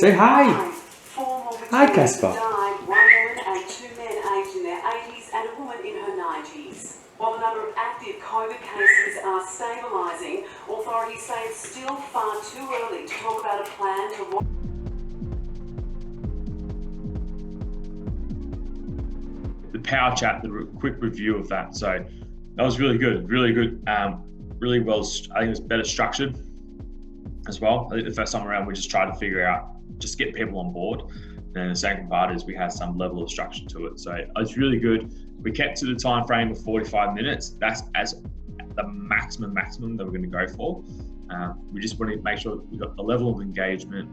Say hi. Hi, Casper. Died, one woman and two men aged in their 80s and a woman in her 90s. While the number of active COVID cases are stabilising, authorities say it's still far too early to talk about a plan to... The power chat, the quick review of that. So that was really good, really good, really well. I think it was better structured as well. I think the first time around we just tried to figure out, just get people on board. And the second part is we had some level of structure to it. So it was really good. We kept to the time frame of 45 minutes. That's as the maximum that we're going to go for. We just want to make sure that we got the level of engagement.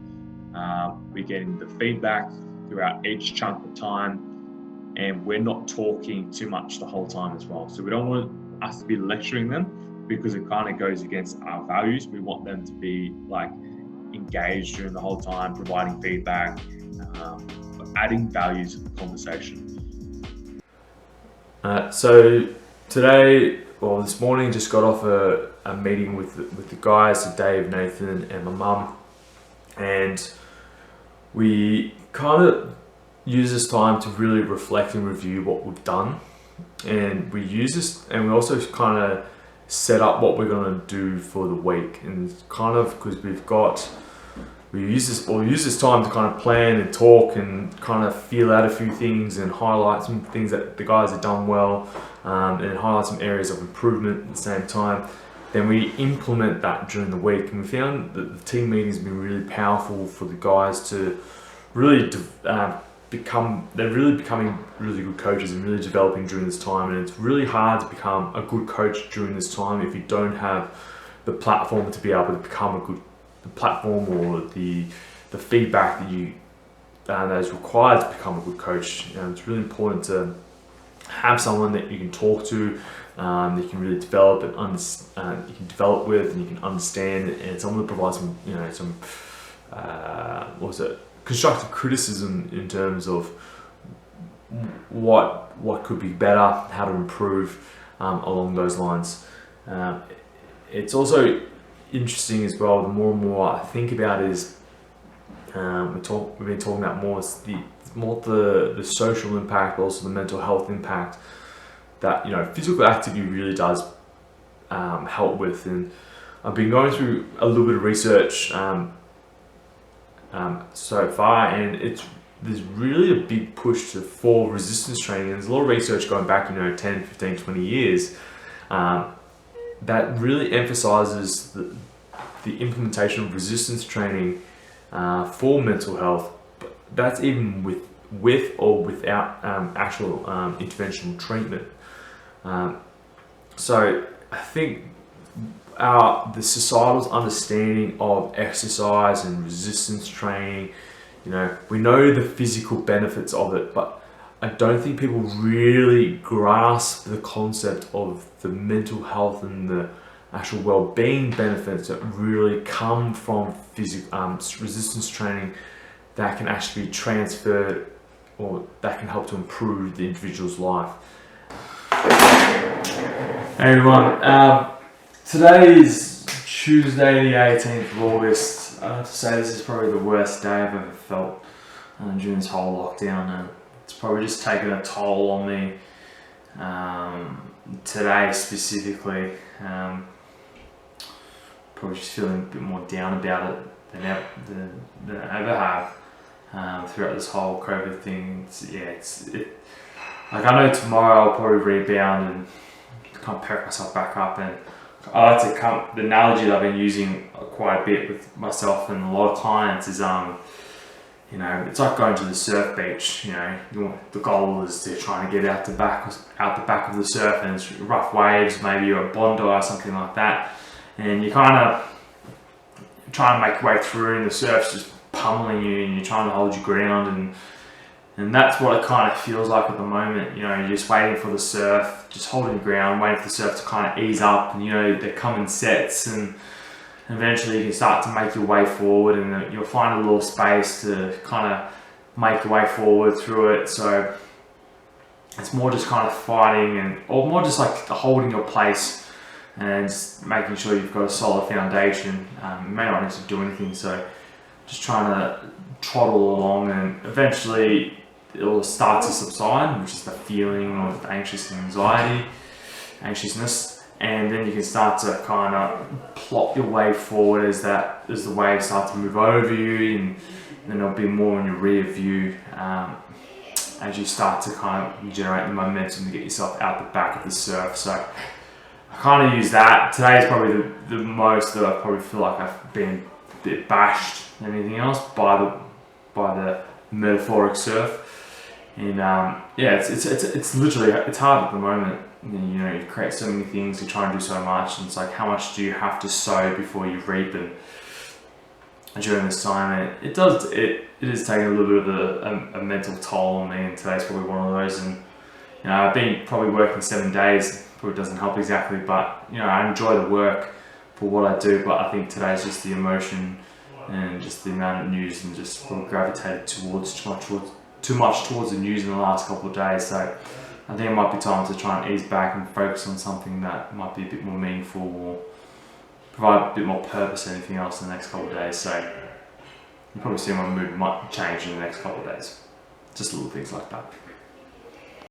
We're getting the feedback throughout each chunk of time, and we're not talking too much the whole time as well. So we don't want us to be lecturing them because it kind of goes against our values. We want them to be like engaged during the whole time, providing feedback, adding value to the conversation. So today, or this morning, just got off a meeting with the guys, so Dave, Nathan, and my mum, and we kind of use this time to really reflect and review what we've done, and we use this, and we also kind of set up what we're going to do for the week, and kind of because we use this time to kind of plan and talk and kind of feel out a few things and highlight some things that the guys have done well, and highlight some areas of improvement at the same time. Then we implement that during the week, and we found that the team meetings have been really powerful for the guys to really they're really becoming really good coaches and really developing during this time. And it's really hard to become a good coach during this time if you don't have the platform to be able to become the platform or the feedback that is required to become a good coach. It's really important to have someone that you can talk to, that you can really develop and you can develop with, and you can understand, and someone that provides some constructive criticism in terms of what could be better, how to improve along those lines. It's also interesting as well. The more and more I think about it is we've been talking about more the social impact, but also the mental health impact that physical activity really does help with. And I've been going through a little bit of research so far, and there's really a big push for resistance training. There's a lot of research going back 10, 15, 20 years that really emphasizes the implementation of resistance training for mental health. But that's even with or without actual interventional treatment. So I think the societal's understanding of exercise and resistance training, we know the physical benefits of it, but I don't think people really grasp the concept of the mental health and the actual well-being benefits that really come from resistance training that can actually be transferred, or that can help to improve the individual's life. Hey everyone, today is Tuesday the 18th of August. I have to say this is probably the worst day I've ever felt during this whole lockdown, and it's probably just taken a toll on me today specifically. Probably just feeling a bit more down about it than I ever have throughout this whole COVID thing. Like I know tomorrow I'll probably rebound and kind of perk myself back up, and I like to the analogy that I've been using quite a bit with myself and a lot of clients is it's like going to the surf beach. The goal is to try and get out the back of the surf, and it's rough waves, maybe you're at Bondi or something like that, and you kind of trying to make your way through, and the surf's just pummeling you, and you're trying to hold your ground, and that's what it kind of feels like at the moment. You're just waiting for the surf, just holding your ground, waiting for the surf to kind of ease up, and they come in sets, and eventually you can start to make your way forward, and you'll find a little space to kind of make your way forward through it. So it's more just kind of fighting, or more just like holding your place and just making sure you've got a solid foundation. You may not need to do anything, so just trying to trottle along, and eventually it'll start to subside, which is the feeling of anxiousness, and then you can start to kind of plot your way forward as the waves start to move over you, and then there'll be more in your rear view as you start to kind of generate the momentum to get yourself out the back of the surf. So I kind of use that. Today is probably the most that I probably feel like I've been a bit bashed than anything else by the metaphoric surf. And it's literally, it's hard at the moment. You create so many things, you try and do so much, and it's like, how much do you have to sow before you reap? And during this time, it is taking a little bit of a mental toll on me, and today's probably one of those. And I've been probably working 7 days, probably doesn't help exactly, but I enjoy the work for what I do. But I think today's just the emotion and just the amount of news, and just probably gravitated too much towards the news in the last couple of days. So I think it might be time to try and ease back and focus on something that might be a bit more meaningful, or provide a bit more purpose than anything else in the next couple of days. So you probably see my mood might change in the next couple of days. Just little things like that.